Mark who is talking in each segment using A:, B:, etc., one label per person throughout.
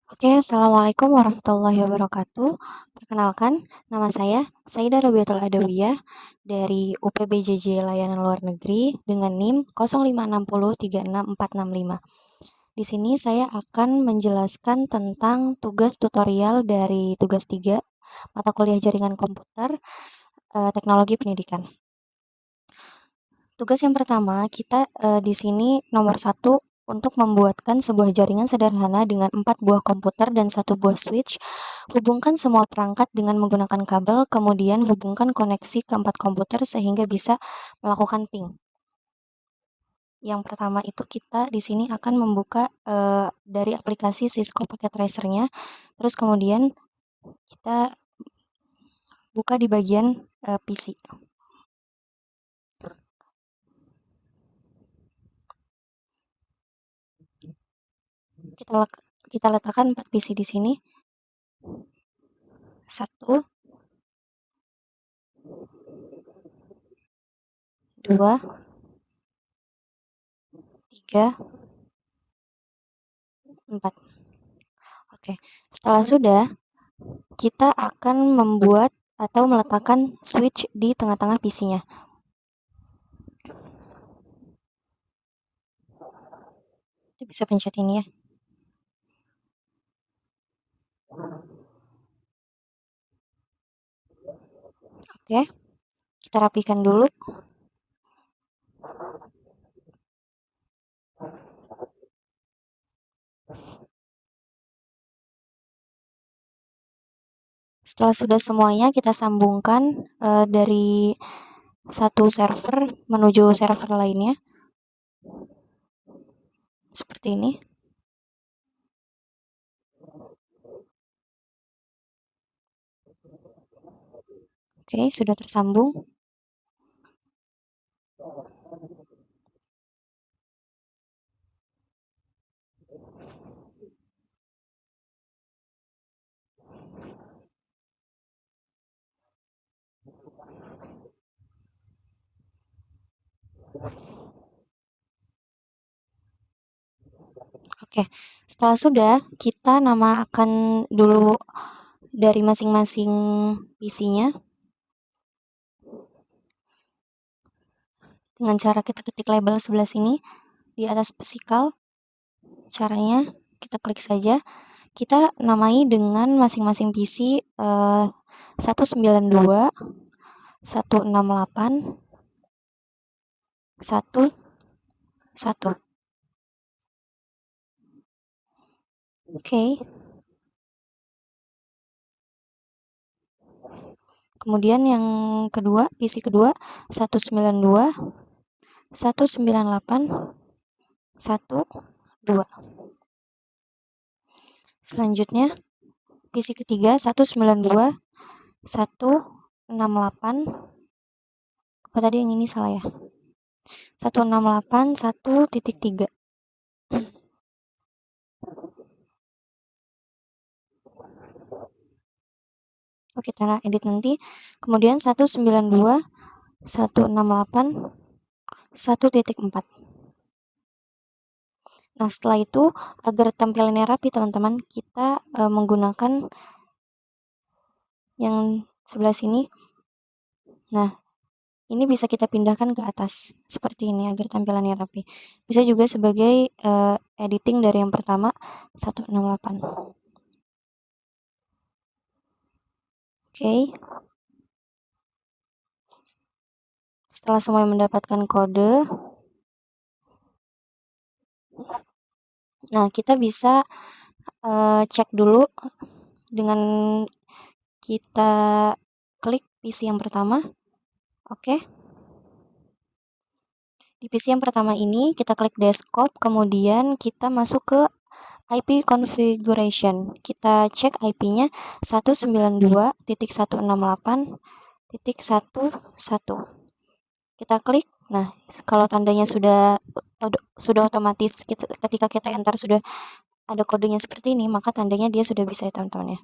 A: Oke, Assalamualaikum warahmatullahi wabarakatuh. Perkenalkan, nama saya Saidah Robiatul Adawiyah dari UPBJJ Layanan Luar Negeri dengan NIM 056036465. Di sini saya akan menjelaskan tentang tugas tutorial dari tugas 3 mata kuliah jaringan komputer, teknologi pendidikan. Tugas yang pertama, kita di sini nomor 1 untuk membuatkan sebuah jaringan sederhana dengan 4 buah komputer dan 1 buah switch. Hubungkan semua perangkat dengan menggunakan kabel, kemudian hubungkan koneksi ke 4 komputer sehingga bisa melakukan ping. Yang pertama itu kita di sini akan membuka dari aplikasi Cisco Packet Tracer-nya, terus kemudian kita buka di bagian PC. Kita letakkan 4 PC di sini. 1, 2, 3, 4. Oke, setelah sudah, kita akan membuat atau meletakkan switch di tengah-tengah PC-nya. Kita bisa pencet ini ya. Oke, kita rapikan dulu. Setelah sudah semuanya, kita sambungkan dari satu server menuju server lainnya. Seperti ini. Oke, sudah tersambung. Oke, setelah sudah, kita namakan dulu dari masing-masing PC-nya dengan cara kita ketik label sebelah sini di atas physical. Caranya kita klik saja. Kita namai dengan masing-masing PC 192, 168, 1, 1. Oke. Kemudian yang kedua, PC kedua 192, 198, 1, 2. Selanjutnya PC ketiga 192, 168. Oh, tadi yang ini salah ya. 168, 1.3. Oh, kita edit nanti. Kemudian 192, 168, 1.4. Nah, setelah itu agar tampilannya rapi teman-teman, kita menggunakan yang sebelah sini. Nah, ini bisa kita pindahkan ke atas seperti ini agar tampilannya rapi. Bisa juga sebagai editing dari yang pertama 168. Oke. Setelah semua mendapatkan kode, nah kita bisa cek dulu dengan kita klik PC yang pertama. Oke. Di PC yang pertama ini kita klik desktop, kemudian kita masuk ke IP configuration. Kita cek IP-nya 192.168.11. Kita klik. Nah, kalau tandanya sudah otomatis ketika kita enter sudah ada kodenya seperti ini, maka tandanya dia sudah bisa ya teman-teman ya.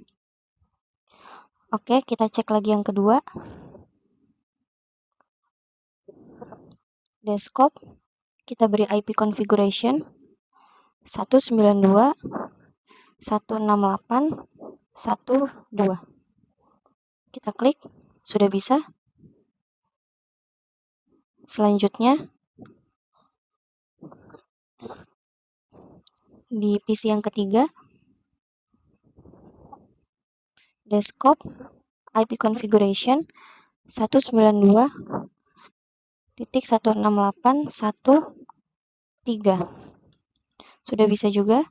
A: Oke, kita cek lagi yang kedua. Desktop, kita beri IP configuration 192, 16812. Kita klik, sudah bisa. Selanjutnya di PC yang ketiga, desktop IP configuration 192.168.1.3. Sudah bisa juga.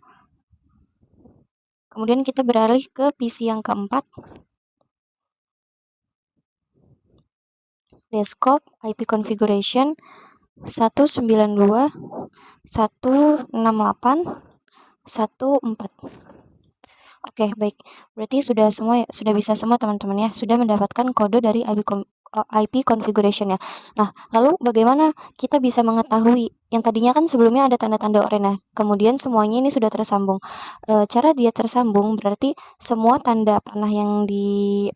A: Kemudian kita beralih ke PC yang keempat, desktop IP configuration 192.168.1.4. Oke, baik. Berarti sudah semua ya, sudah bisa semua teman-teman ya, sudah mendapatkan kode dari IP configuration ya. Nah, lalu bagaimana kita bisa mengetahui yang tadinya kan sebelumnya ada tanda-tanda oranye, kemudian semuanya ini sudah tersambung. Cara dia tersambung berarti semua tanda panah yang di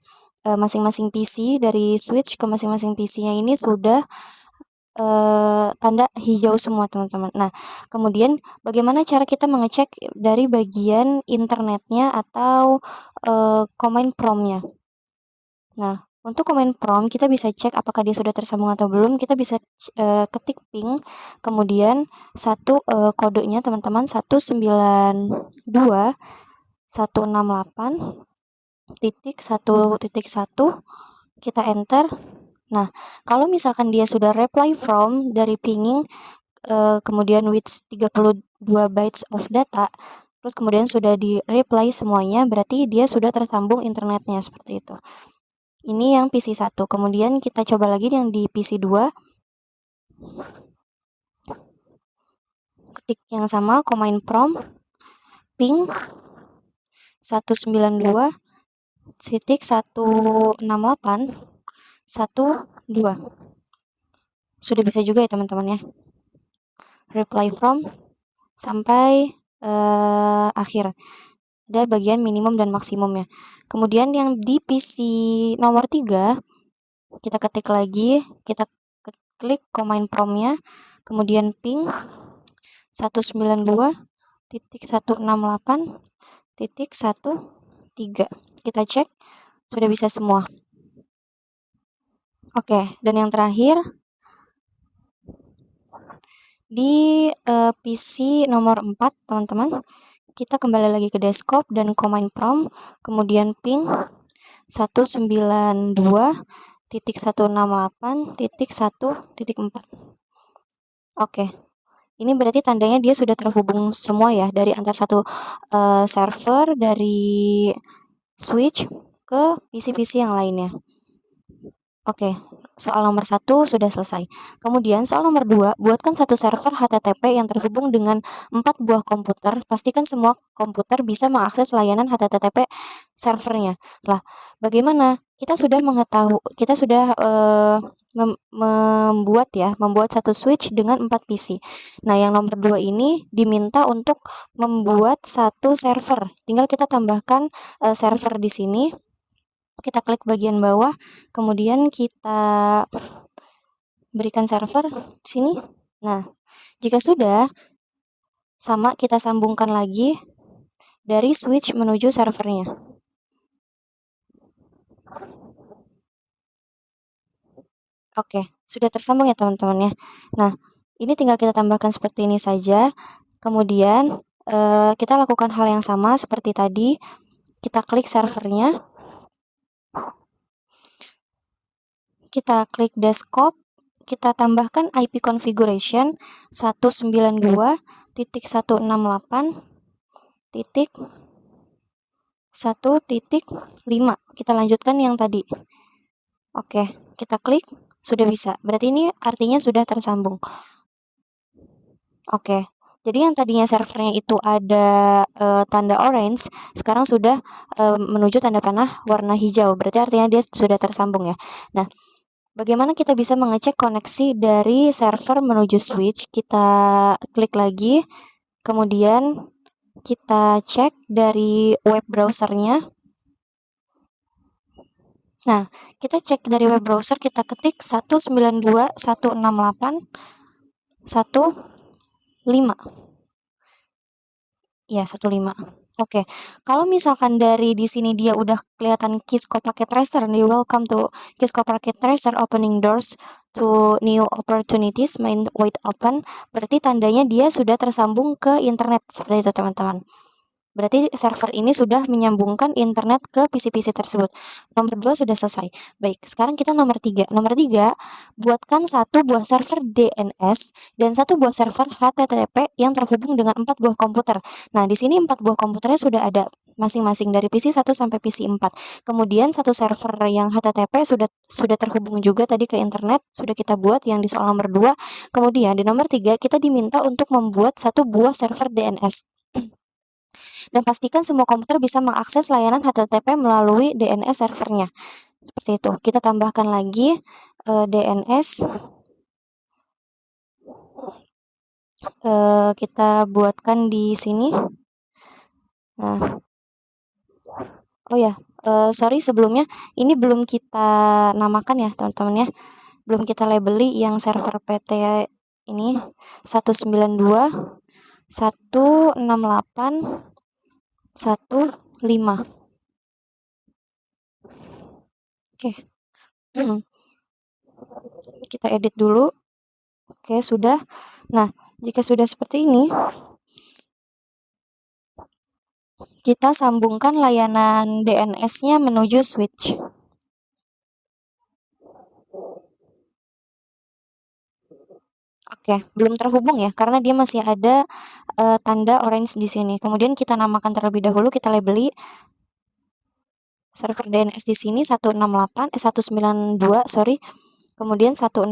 A: masing-masing PC dari switch ke masing-masing PC-nya ini sudah tanda hijau semua teman-teman. Nah, kemudian bagaimana cara kita mengecek dari bagian internetnya atau command prompt-nya. Nah, untuk command prompt kita bisa cek apakah dia sudah tersambung atau belum. Kita bisa ketik ping, kemudian kodenya teman-teman 192.168.1.1, kita enter. Nah, kalau misalkan dia sudah reply from dari pinging, kemudian with 32 bytes of data, terus kemudian sudah di reply semuanya, berarti dia sudah tersambung internetnya, seperti itu. Ini yang PC 1. Kemudian kita coba lagi yang di PC 2. Ketik yang sama, command prompt ping 192.168.1.2. Sudah bisa juga ya teman-teman ya. Reply from sampai akhir. Ada bagian minimum dan maksimumnya. Kemudian yang di PC nomor 3, kita ketik lagi, kita klik command prompt-nya, kemudian ping 192.168.1.3. Kita cek, sudah bisa semua. Oke, dan yang terakhir di PC nomor 4, teman-teman, kita kembali lagi ke desktop dan command prompt, kemudian ping 192.168.1.4. Oke, ini berarti tandanya dia sudah terhubung semua ya, dari antar satu server, dari switch ke PC-PC yang lainnya. Oke, soal nomor 1 sudah selesai. Kemudian soal nomor 2, buatkan satu server HTTP yang terhubung dengan 4 buah komputer. Pastikan semua komputer bisa mengakses layanan HTTP servernya. Lah, bagaimana? Kita sudah membuat satu switch dengan 4 PC. Nah, yang nomor 2 ini diminta untuk membuat satu server. Tinggal kita tambahkan server di sini. Kita klik bagian bawah, kemudian kita berikan server di sini. Nah, jika sudah, sama kita sambungkan lagi dari switch menuju servernya. Oke, sudah tersambung ya teman-teman ya. Nah, ini tinggal kita tambahkan seperti ini saja. Kemudian kita lakukan hal yang sama seperti tadi. Kita klik servernya. Kita klik desktop. Kita tambahkan IP configuration 192.168.1.5. Kita lanjutkan yang tadi. Oke, kita klik, sudah bisa. Berarti ini artinya sudah tersambung. Oke, jadi yang tadinya servernya itu ada tanda orange, sekarang sudah menuju tanda panah warna hijau. Berarti artinya dia sudah tersambung ya. Nah, bagaimana kita bisa mengecek koneksi dari server menuju switch? Kita klik lagi, kemudian kita cek dari web browsernya. Nah, kita cek dari web browser, kita ketik 192.168.1.5. Ya, 1.5. Oke, kalau misalkan dari di sini dia udah kelihatan Kisco pakai tracer nih, welcome to Kisco pakai tracer opening doors to new opportunities, main wide open, berarti tandanya dia sudah tersambung ke internet seperti itu teman-teman. Berarti server ini sudah menyambungkan internet ke PC-PC tersebut. Nomor 2 sudah selesai. Baik, sekarang kita nomor 3. Nomor 3, buatkan satu buah server DNS dan satu buah server HTTP yang terhubung dengan 4 buah komputer. Nah, di sini 4 buah komputernya sudah ada masing-masing dari PC 1 sampai PC 4. Kemudian satu server yang HTTP sudah terhubung juga tadi ke internet, sudah kita buat yang di soal nomor 2. Kemudian di nomor 3 kita diminta untuk membuat satu buah server DNS dan pastikan semua komputer bisa mengakses layanan HTTP melalui DNS servernya. Seperti itu. Kita tambahkan lagi DNS. Kita buatkan di sini. Nah, oh ya, sorry sebelumnya ini belum kita namakan ya teman-teman ya. Belum kita labeli yang server PT ini 192 168 15. Oke. Kita edit dulu. Oke, sudah. Nah, jika sudah seperti ini, kita sambungkan layanan DNS-nya menuju switch. Oke, belum terhubung ya, karena dia masih ada tanda orange di sini. Kemudian kita namakan terlebih dahulu, kita labeli server DNS di sini 192, sorry. Kemudian 168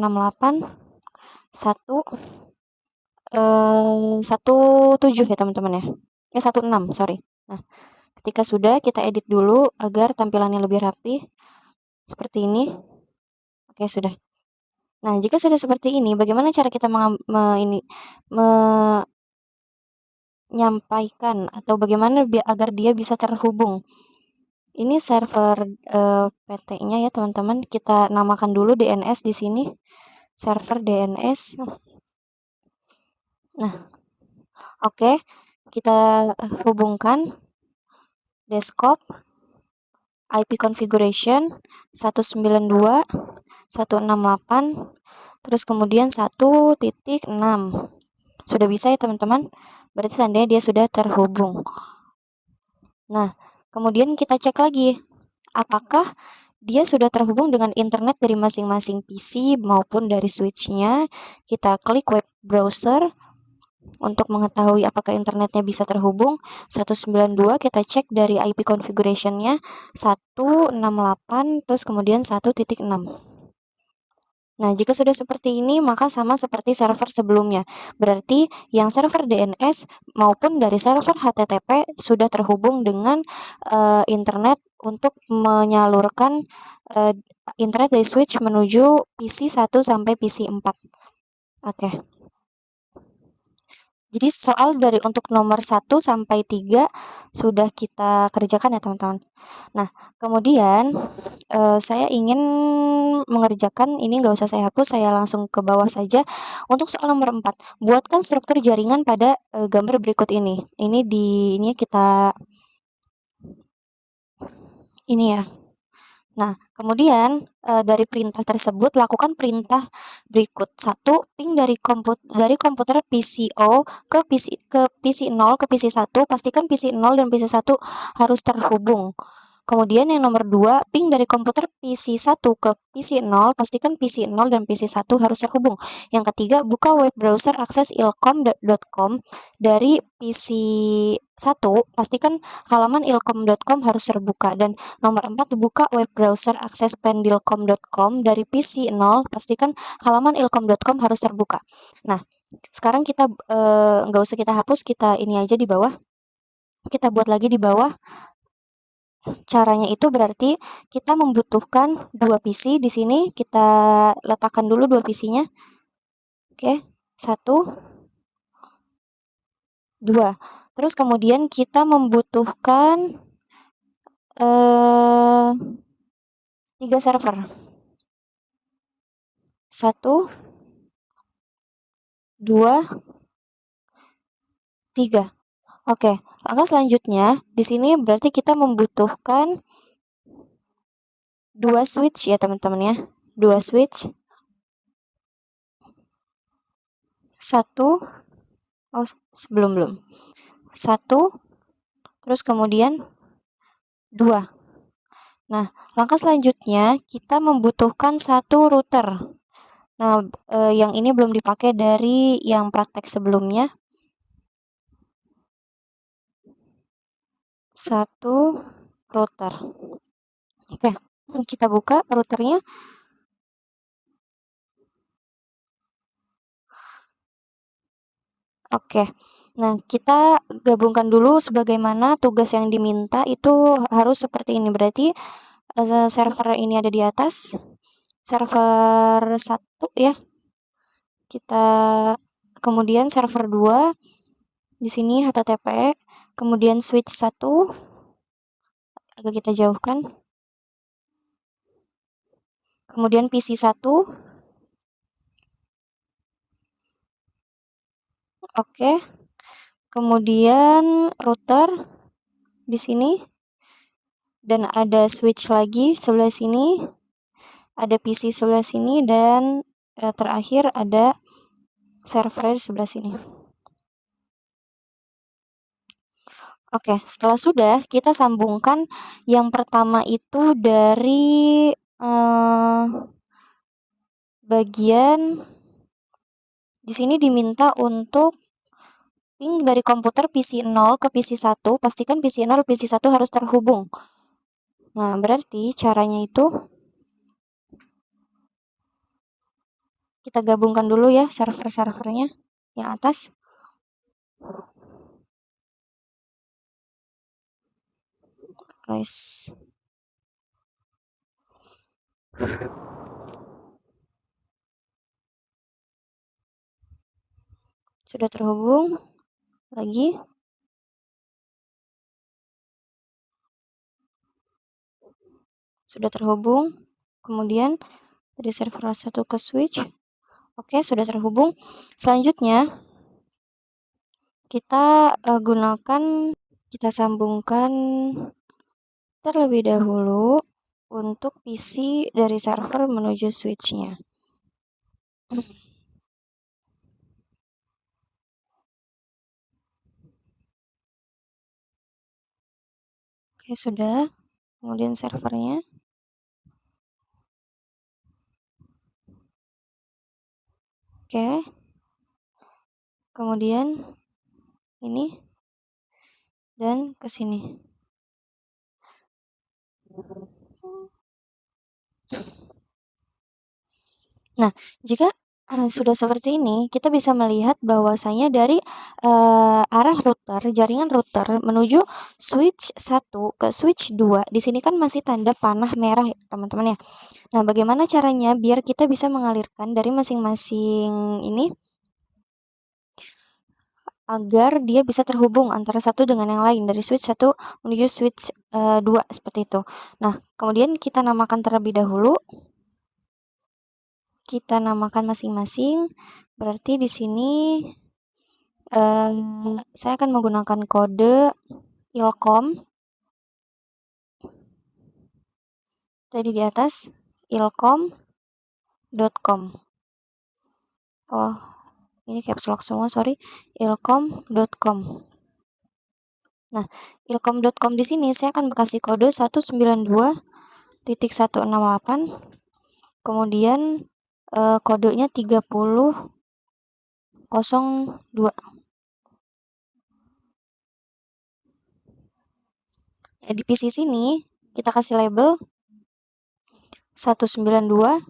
A: 17 ya teman-teman ya. 16, sorry. Nah, ketika sudah, kita edit dulu agar tampilannya lebih rapi. Seperti ini. Oke, sudah. Nah, jika sudah seperti ini, bagaimana cara kita menyampaikan atau bagaimana agar dia bisa terhubung? Ini server PT-nya ya, teman-teman. Kita namakan dulu DNS di sini. Server DNS. Nah, oke. Kita hubungkan desktop IP configuration 192 168 terus kemudian 1.6. Sudah bisa ya teman-teman? Berarti tandanya dia sudah terhubung. Nah, kemudian kita cek lagi apakah dia sudah terhubung dengan internet dari masing-masing PC maupun dari switch-nya. Kita klik web browser untuk mengetahui apakah internetnya bisa terhubung. 192 kita cek dari IP configuration-nya 168 terus kemudian 1.6. Nah, jika sudah seperti ini, maka sama seperti server sebelumnya. Berarti yang server DNS maupun dari server HTTP sudah terhubung dengan internet untuk menyalurkan internet dari switch menuju PC 1 sampai PC 4. Oke. Jadi soal dari untuk nomor 1 sampai 3 sudah kita kerjakan ya teman-teman. Nah, kemudian saya ingin mengerjakan ini, nggak usah saya hapus, saya langsung ke bawah saja. Untuk soal nomor 4, buatkan struktur jaringan pada gambar berikut ini. Ini kita ini ya. Nah, kemudian dari perintah tersebut lakukan perintah berikut. 1, ping dari komputer PCO ke PC 0 ke PC 1, pastikan PC 0 dan PC 1 harus terhubung. Kemudian yang nomor 2, ping dari komputer PC 1 ke PC 0, pastikan PC 0 dan PC 1 harus terhubung. Yang ketiga, buka web browser akses ilkom.com dari PC 1, pastikan halaman ilkom.com harus terbuka. Dan nomor 4, buka web browser akses pendilkom.com dari PC 0, pastikan halaman ilkom.com harus terbuka. Nah, sekarang kita nggak usah kita hapus, kita ini aja di bawah. Kita buat lagi di bawah. Caranya itu berarti kita membutuhkan 2 PC di sini, kita letakkan dulu 2 PC-nya. Oke, 1, 2. Terus kemudian kita membutuhkan 3 server. 1, 2, 3. Oke, langkah selanjutnya di sini berarti kita membutuhkan 2 switch ya teman-teman ya. 2 switch. 1 belum. 1 terus kemudian 2. Nah, langkah selanjutnya kita membutuhkan 1 router. Nah, yang ini belum dipakai dari yang praktek sebelumnya. 1 router. Oke, kita buka routernya. Oke. Nah, kita gabungkan dulu sebagaimana tugas yang diminta itu harus seperti ini. Berarti server ini ada di atas. Server 1 ya. Kita kemudian server 2 di sini HTTP, kemudian switch 1 agak kita jauhkan. Kemudian PC 1. Oke. Kemudian router di sini dan ada switch lagi sebelah sini, ada PC sebelah sini dan terakhir ada server di sebelah sini. Oke, setelah sudah kita sambungkan yang pertama itu dari bagian di sini diminta untuk ping dari komputer PC 0 ke PC 1, pastikan PC 0 PC 1 harus terhubung. Nah, berarti caranya itu kita gabungkan dulu ya server-servernya yang atas. Guys. Sudah terhubung lagi. Sudah terhubung. Kemudian dari server 1 ke switch. Oke, sudah terhubung. Selanjutnya kita kita sambungkan terlebih dahulu untuk PC dari server menuju switch-nya. Oke, sudah. Kemudian servernya. Oke. Kemudian ini dan ke sini. Nah, jika sudah seperti ini, kita bisa melihat bahwasanya dari arah router, jaringan router menuju switch 1 ke switch 2, di sini kan masih tanda panah merah ya, teman-teman ya. Nah, bagaimana caranya biar kita bisa mengalirkan dari masing-masing ini agar dia bisa terhubung antara satu dengan yang lain dari switch 1 menuju switch 2 seperti itu. Nah, kemudian kita namakan terlebih dahulu. Kita namakan masing-masing. Berarti di sini saya akan menggunakan kode ilkom. Tadi di atas ilkom.com. Oh, ini caps lock semua, sorry. ilkom.com. Nah, ilkom.com di sini saya akan kasih kode 192.168. Kemudian kodenya 3002. Di PC sini kita kasih label 192.168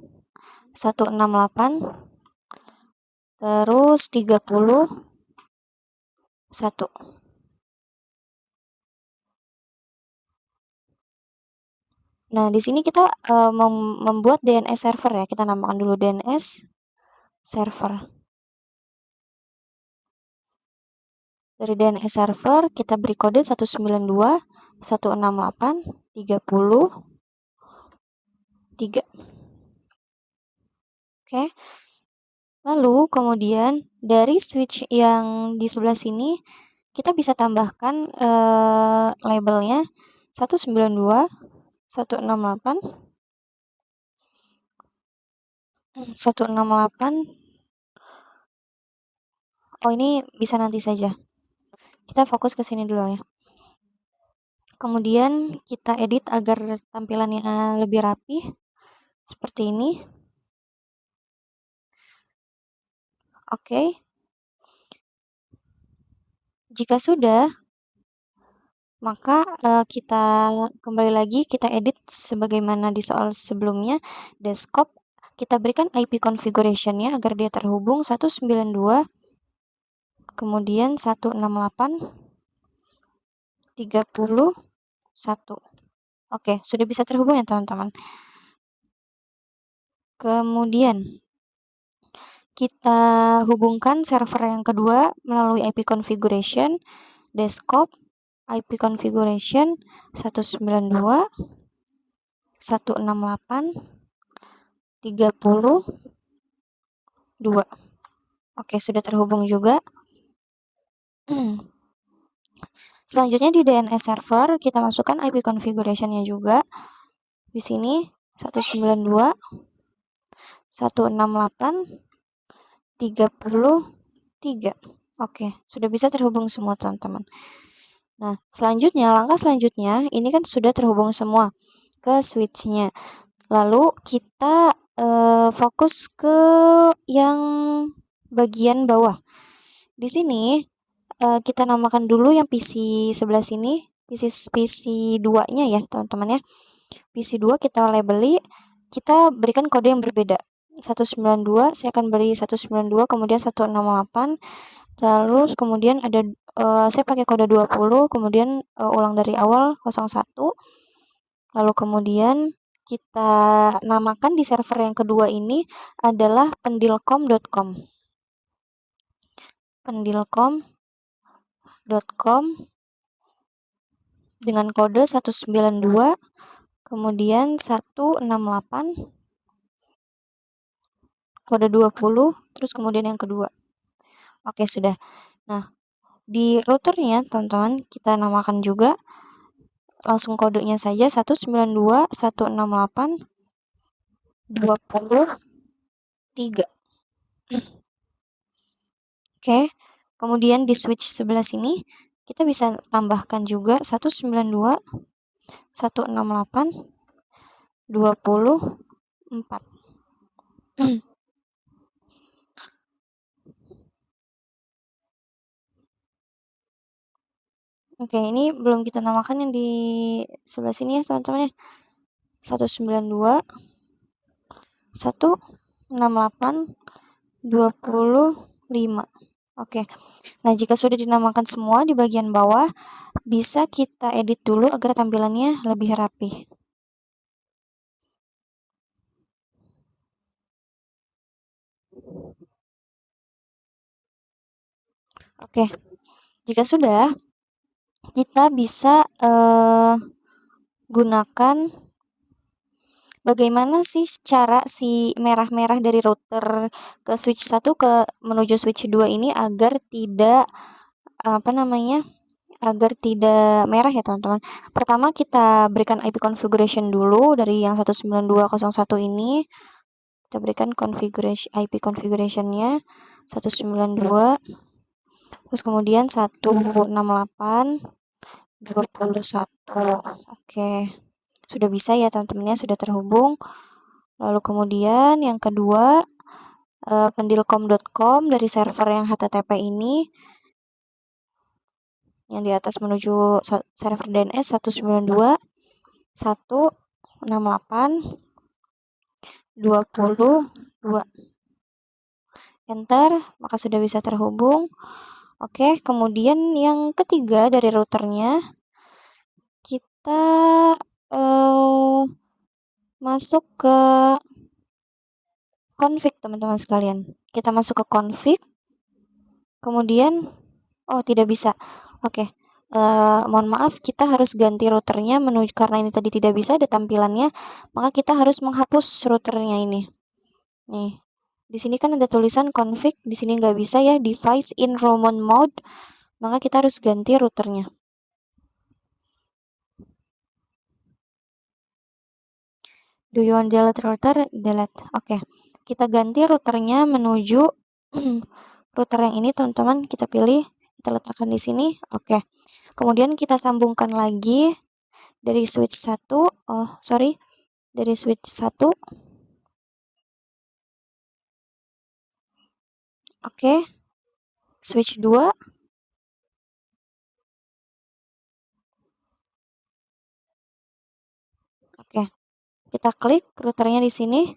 A: terus 31. Nah, di sini kita membuat DNS server ya. Kita namakan dulu DNS server. Dari DNS server kita beri kode 192.168.30.3. Oke. Lalu kemudian dari switch yang di sebelah sini kita bisa tambahkan labelnya 192, 168, 168. Oh, ini bisa nanti saja. Kita fokus ke sini dulu ya. Kemudian kita edit agar tampilannya lebih rapi seperti ini. Oke. Jika sudah, maka kita kembali lagi, kita edit sebagaimana di soal sebelumnya. Desktop, kita berikan IP configuration-nya agar dia terhubung 192, kemudian 168, 31. Oke, sudah bisa terhubung ya teman-teman. Kemudian kita hubungkan server yang kedua melalui IP configuration, desktop, IP configuration 192, 168, 32. Oke, sudah terhubung juga. Selanjutnya di DNS server kita masukkan IP configuration-nya juga. Di sini 192, 168, 33. Oke, sudah bisa terhubung semua teman-teman. Nah, langkah selanjutnya ini kan sudah terhubung semua ke switch-nya. Lalu kita fokus ke yang bagian bawah. Di sini kita namakan dulu yang PC sebelah sini, PC 2-nya ya, teman-teman ya. PC 2 kita labeli, kita berikan kode yang berbeda. 192, saya akan beri 192, kemudian 168, terus kemudian ada saya pakai kode 20, kemudian ulang dari awal 01, lalu kemudian kita namakan di server yang kedua ini adalah pendilcom.com. pendilcom.com dengan kode 192, kemudian 168, kode 20, terus kemudian yang kedua. Oke, sudah. Nah, di routernya teman-teman kita namakan juga langsung kodenya saja 192, 168, 23. Oke, kemudian di switch sebelah sini kita bisa tambahkan juga 192, 168, 24. Oke, ini belum kita namakan yang di sebelah sini ya teman-teman ya. 192, 168, 25. Oke. Nah, jika sudah dinamakan semua di bagian bawah, bisa kita edit dulu agar tampilannya lebih rapi. Oke. Jika sudah, kita bisa gunakan bagaimana sih cara si merah-merah dari router ke switch 1 ke menuju switch 2 ini agar tidak agar tidak merah ya teman-teman. Pertama kita berikan IP configuration dulu dari yang 192.01 ini. Kita berikan configuration IP configuration-nya 192, terus kemudian 168, 21. Oke. Sudah bisa ya teman-temannya, sudah terhubung. Lalu kemudian yang kedua pendilcom.com dari server yang HTTP ini yang di atas menuju server DNS 192, 168, 22. Enter, maka sudah bisa terhubung. Oke, kemudian yang ketiga dari routernya kita masuk ke config teman-teman sekalian. Kita masuk ke config, kemudian tidak bisa. Oke. Mohon maaf, kita harus ganti routernya menuju, karena ini tadi tidak bisa ada tampilannya, maka kita harus menghapus routernya ini. Nih, di sini kan ada tulisan config, di sini nggak bisa ya, device in Roman mode, maka kita harus ganti routernya. Do you want delete router? Delete. Oke. Kita ganti routernya menuju router yang ini, teman-teman. Kita pilih, kita letakkan di sini. Oke. Kemudian kita sambungkan lagi dari switch 1, dari switch 1. Oke. Switch 2. Oke. Kita klik routernya di sini.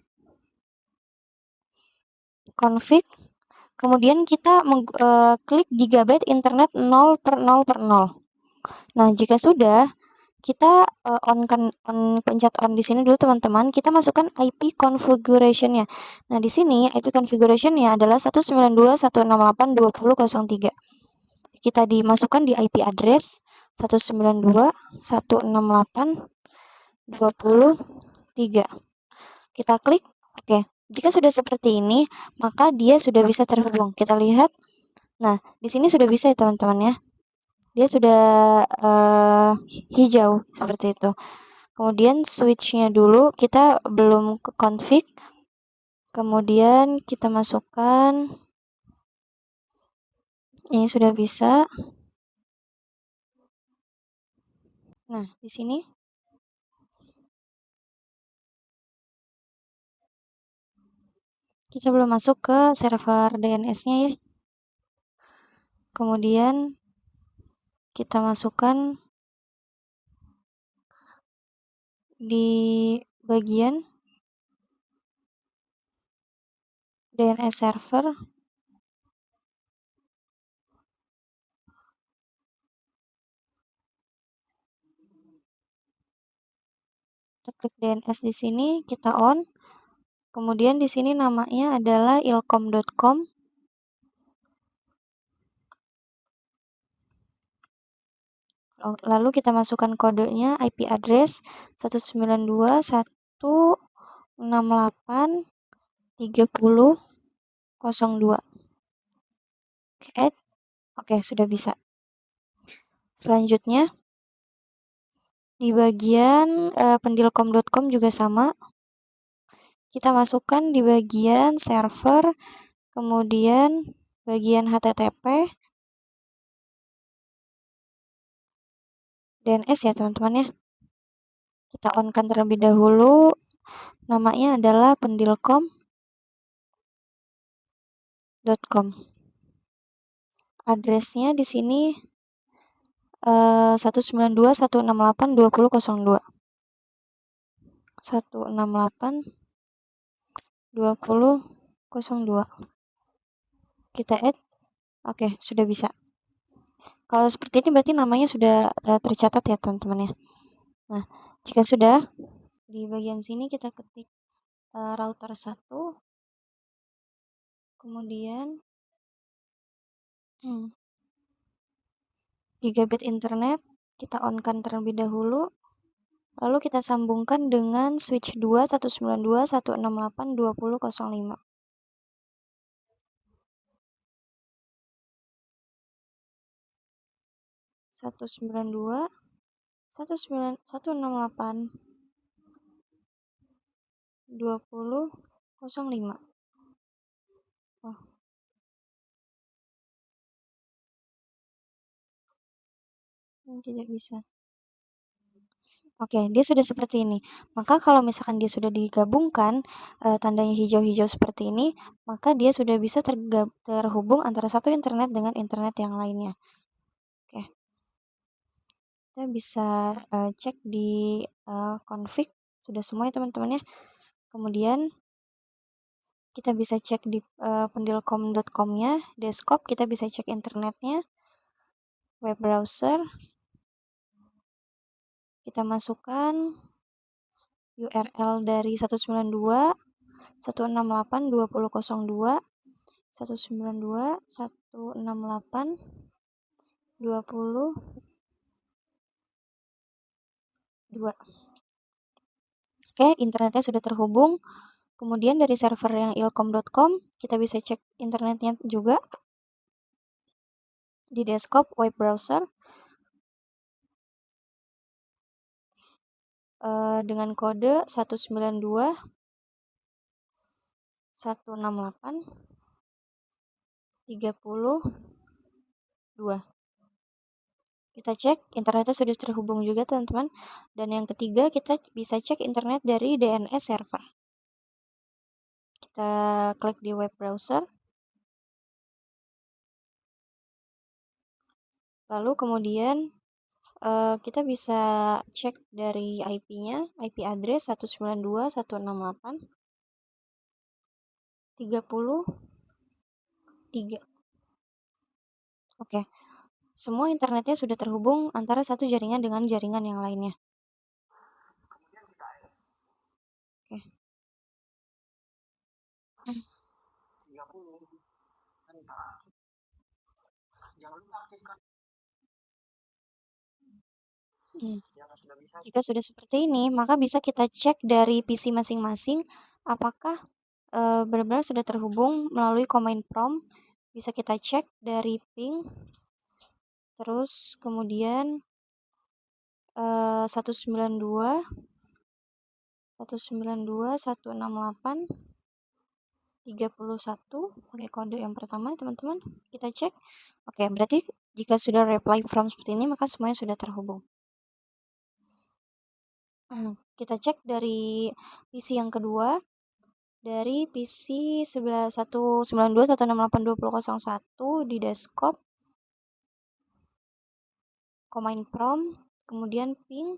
A: Config. Kemudian kita klik gigabyte internet 0/0/0. Nah, jika sudah, kita pencet on di sini dulu, teman-teman. Kita masukkan IP configuration-nya. Nah, di sini IP configuration-nya adalah 192.168.20.03. Kita dimasukkan di IP address 192.168.20.3. Kita klik oke. Jika sudah seperti ini, maka dia sudah bisa terhubung. Kita lihat. Nah, di sini sudah bisa ya, teman-teman ya. Dia sudah hijau seperti itu. Kemudian switch-nya dulu kita belum ke config. Kemudian kita masukkan. Ini sudah bisa. Nah, di sini kita belum masuk ke server DNS-nya ya. Kemudian kita masukkan di bagian DNS server. Kita klik DNS di sini, kita on. Kemudian di sini namanya adalah ilkom.com. Lalu kita masukkan kodenya, IP address 192.168.30.02. Add. Oke, sudah bisa. Selanjutnya di bagian pendilkom.com juga sama. Kita masukkan di bagian server, kemudian bagian HTTP, DNS ya, teman-teman ya. Kita on-kan terlebih dahulu. Namanya adalah pendilkom.com. Addressnya di sini 192.168.20.02. 168.20.02. Kita add. Oke, sudah bisa. Kalau seperti ini berarti namanya sudah tercatat ya, teman-teman ya. Nah, jika sudah, di bagian sini kita ketik router 1. Kemudian gigabit internet kita on-kan terlebih dahulu. Lalu kita sambungkan dengan switch 2 192.168.20.05. 192.168.20.05. Oh, tidak bisa. Oke, dia sudah seperti ini. Maka kalau misalkan dia sudah digabungkan, tandanya hijau-hijau seperti ini, maka dia sudah bisa terhubung antara satu internet dengan internet yang lainnya. Oke. Kita bisa cek di config sudah semua ya, teman-teman ya. Kemudian kita bisa cek di pendilkom.com-nya, desktop, kita bisa cek internetnya, web browser. Kita masukkan URL dari 192.168.20.02, 192.168.20.02. Oke, internetnya sudah terhubung. Kemudian dari server yang ilkom.com kita bisa cek internetnya juga. di desktop web browser dengan kode 192.168.30.2. Kita cek internetnya sudah terhubung juga teman-teman. Dan yang ketiga kita bisa cek internet dari DNS server. Kita klik di web browser. Lalu kemudian kita bisa cek dari IP-nya, IP address 192.168.30.3. Oke. Semua internetnya sudah terhubung antara satu jaringan dengan jaringan yang lainnya. Oke. Jika sudah seperti ini, maka bisa kita cek dari PC masing-masing apakah benar-benar sudah terhubung melalui command prompt. Bisa kita cek dari ping, terus kemudian 192.168.30.1 pakai kode yang pertama teman-teman. Kita cek. Oke, berarti jika sudah reply from seperti ini maka semuanya sudah terhubung. Kita cek dari PC yang kedua, dari PC 192.168.20.01 di desktop, command prompt, kemudian ping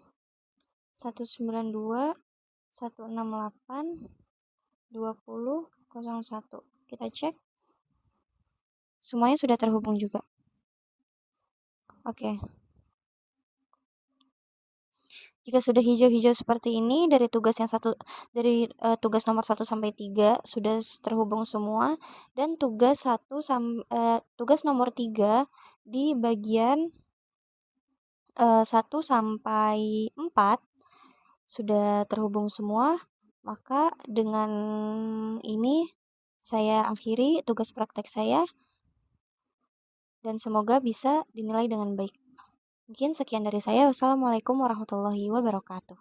A: 192.168.20.01. Kita cek, semuanya sudah terhubung juga. Oke. Jika sudah hijau-hijau seperti ini dari tugas tugas nomor 1 sampai 3 sudah terhubung semua, dan tugas nomor 3 di bagian 1 sampai 4 sudah terhubung semua, maka dengan ini saya akhiri tugas praktek saya dan semoga bisa dinilai dengan baik. Mungkin sekian dari saya. Wassalamualaikum warahmatullahi wabarakatuh.